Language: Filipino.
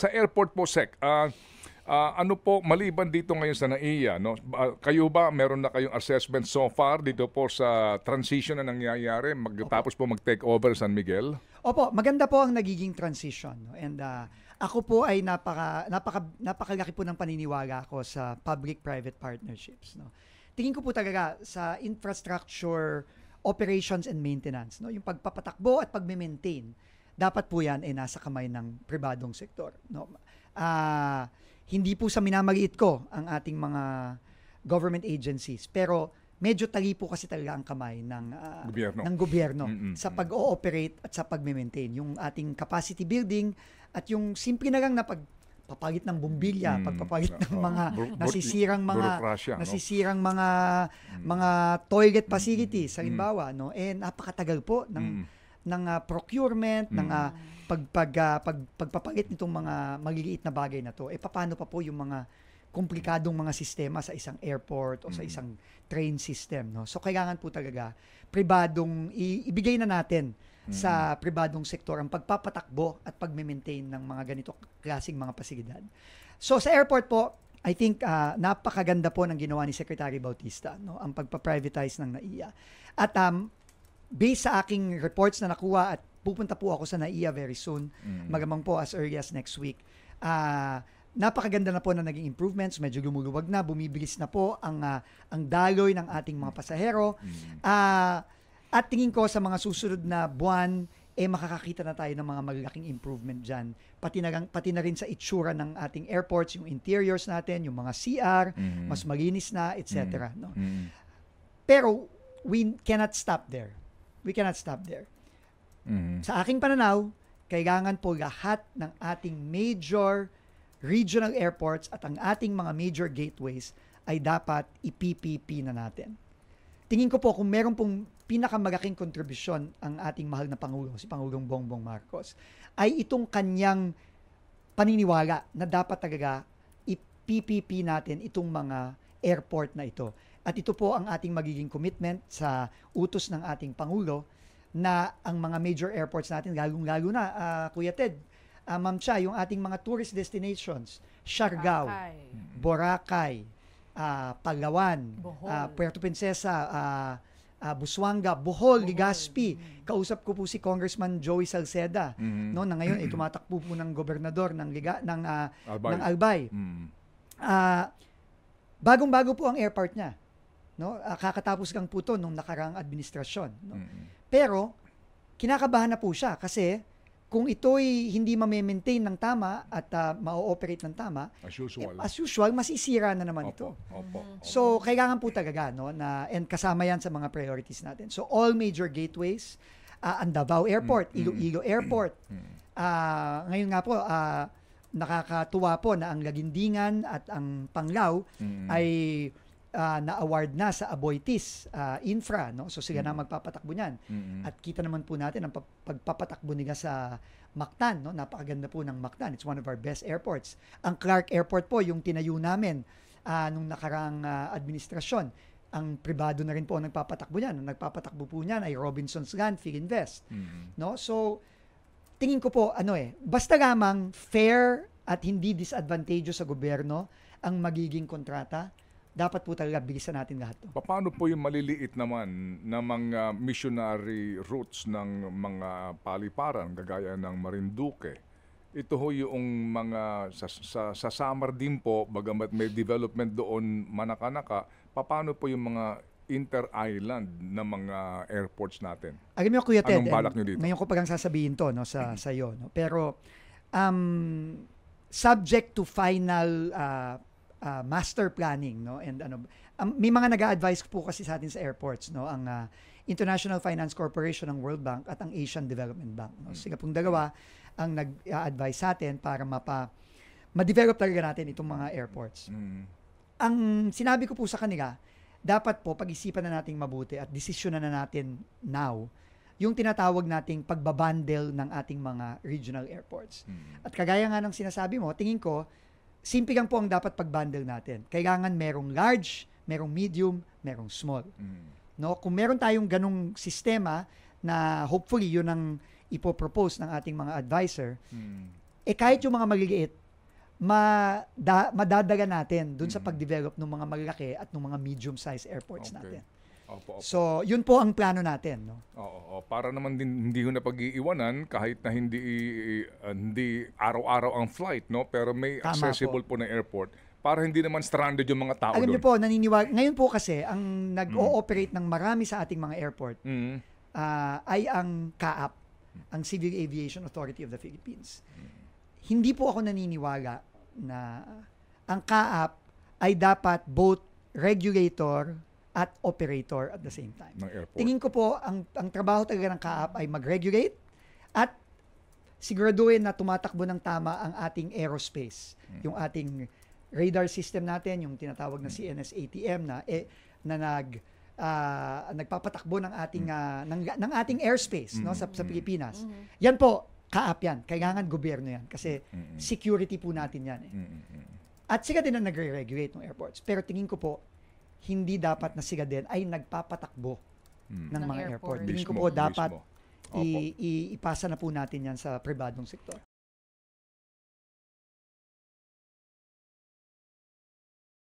Sa airport po, Sec, ano po, maliban dito ngayon sa NAIA, no? Kayo ba, meron na kayong assessment so far dito po sa transition na nangyayari magtapos po mag-take over San Miguel? Opo, maganda po ang nagiging transition. No? And ako po ay napakalaki po ng paniniwala ko sa public-private partnerships. No? Tingin ko po talaga sa infrastructure, operations and maintenance. No? Yung pagpapatakbo at pagme-maintain, dapat po yan ay nasa kamay ng pribadong sektor. No? Hindi po sa minamaliit ko ang ating mga government agencies, pero medyo tali po kasi talaga ang kamay ng gobyerno sa pag-ooperate at sa pag-maintain. Yung ating capacity building at yung simple na lang na pagpapalit ng bumbilya, pagpapalit ng mga nasisirang mga toilet facilities, halimbawa, no? Napakatagal po ng procurement, ng pagpapalit nitong mga maliliit na bagay na to. Paano pa po yung mga komplikadong mga sistema sa isang airport o sa isang train system, no? So kailangan po talaga pribadong ibigay na natin sa pribadong sektor ang pagpapatakbo at pagme-maintain ng mga ganito klaseng mga pasilidad. So sa airport po, I think napakaganda po ng ginawa ni Secretary Bautista, no? Ang pagpa-privatize ng NAIA. At based sa aking reports na nakuha at pupunta po ako sa NAIA very soon, magamang po as early as next week, napakaganda na po na naging improvements, medyo lumuluwag na, bumibilis na po ang daloy ng ating mga pasahero. At tingin ko sa mga susunod na buwan, makakakita na tayo ng mga malalaking improvement dyan. Pati na rin sa itsura ng ating airports, yung interiors natin, yung mga CR, mas malinis na, etc. No? Pero we cannot stop there. We cannot stop there. Sa aking pananaw, kailangan po lahat ng ating major regional airports at ang ating mga major gateways ay dapat i-PPP na natin. Tingin ko po kung meron pong pinakamalaking kontribusyon ang ating mahal na Pangulo, si Pangulong Bongbong Marcos, ay itong kanyang paniniwala na dapat talaga i-PPP natin itong mga airport na ito. At ito po ang ating magiging commitment sa utos ng ating Pangulo na ang mga major airports natin, lalong-lalo na, Kuya Ted, Ma'am Cha, yung ating mga tourist destinations, Siargao, Boracay, Palawan, Puerto Princesa, Busuanga, Bohol, Legazpi. Kausap ko po si Congressman Joey Salceda, no, na ngayon ay tumatakbo po ng gobernador ng Albay. Bagong-bago po ang airport niya. No? Kakatapos lang po to nung nakaraang administrasyon. No? Pero, kinakabahan na po siya kasi kung ito'y hindi ma-maintain ng tama at ma-ooperate ng tama, as usual, masisira na naman ito. So, kailangan po talaga, no, and kasama yan sa mga priorities natin. So, all major gateways, ang Davao Airport, Iloilo Airport, ngayon nga po, nakakatuwa po na ang Lagindingan at ang Panglao ay na-award na sa Aboitiz Infra, no? So sila na magpapatakbo niyan. At kita naman po natin ang pagpapatakbo nila sa Mactan, no? Napakaganda po ng Mactan. It's one of our best airports. Ang Clark Airport po, yung tinayo namin nung nakaraang administrasyon, ang pribado na rin po ang nagpapatakbo niyan. Ang nagpapatakbo po niyan ay Robinsons Land, Philinvest. No? So tingin ko po, basta lamang fair at hindi disadvantageous sa gobyerno ang magiging kontrata, dapat po talaga bilisan natin lahat to. Paano po yung maliliit naman na mga missionary routes ng mga paliparan, gagaya ng Marinduque? Ito ho yung mga sa Samar din po, bagamat may development doon Manakanaka, paano po yung mga inter-island na mga airports natin? Alam niyo, Kuya Ted, anong balak niyo dito? Ngayon ko pagang sasabihin to, no, sa iyo, no? Pero subject to final master planning, no, and may mga nag-a-advise po kasi sa atin sa airports, no, ang International Finance Corporation ng World Bank at ang Asian Development Bank, no. Sila pong dalawa ang nag-a-advise sa atin para ma-develop talaga natin itong mga airports. Ang sinabi ko po sa kanila, dapat po pag-isipan na nating mabuti at desisyonan na natin now yung tinatawag nating pagbabundle ng ating mga regional airports. At kagaya nga ng sinasabi mo, tingin ko simple lang po ang dapat pag-bundle natin. Kailangan merong large, merong medium, merong small. No? Kung meron tayong ganong sistema na hopefully yun ang ipopropose ng ating mga advisor, kahit yung mga maliliit, madadala natin dun sa pag-develop ng mga malalaki at ng mga medium-sized airports natin. Opo, opo. So, yun po ang plano natin, no? Oo, para naman din hindi ho na pag-iiwanan kahit na hindi araw-araw ang flight, no? Pero may Tama accessible po na airport para hindi naman stranded yung mga tao Alam doon. niyo po, naniniwala. Ngayon po kasi, ang nag-ooperate ng marami sa ating mga airport ay ang CAAP, ang Civil Aviation Authority of the Philippines. Hindi po ako naniniwala na ang CAAP ay dapat both regulator at operator at the same time. Ng airport. Tingin ko po, ang trabaho talaga ng CAAP ay mag-regulate at siguraduhin na tumatakbo ng tama ang ating aerospace. Yung ating radar system natin, yung tinatawag na CNS-ATM na nagpapatakbo ng ating airspace no sa Pilipinas. Yan po, CAAP yan. Kailangan gobyerno yan kasi security po natin yan eh. At sila din ang nagre-regulate ng airports. Pero tingin ko po, hindi dapat na sila din ay nagpapatakbo ng mga airport. Tingin ko po dapat ipasa na po natin yan sa pribadong sektor.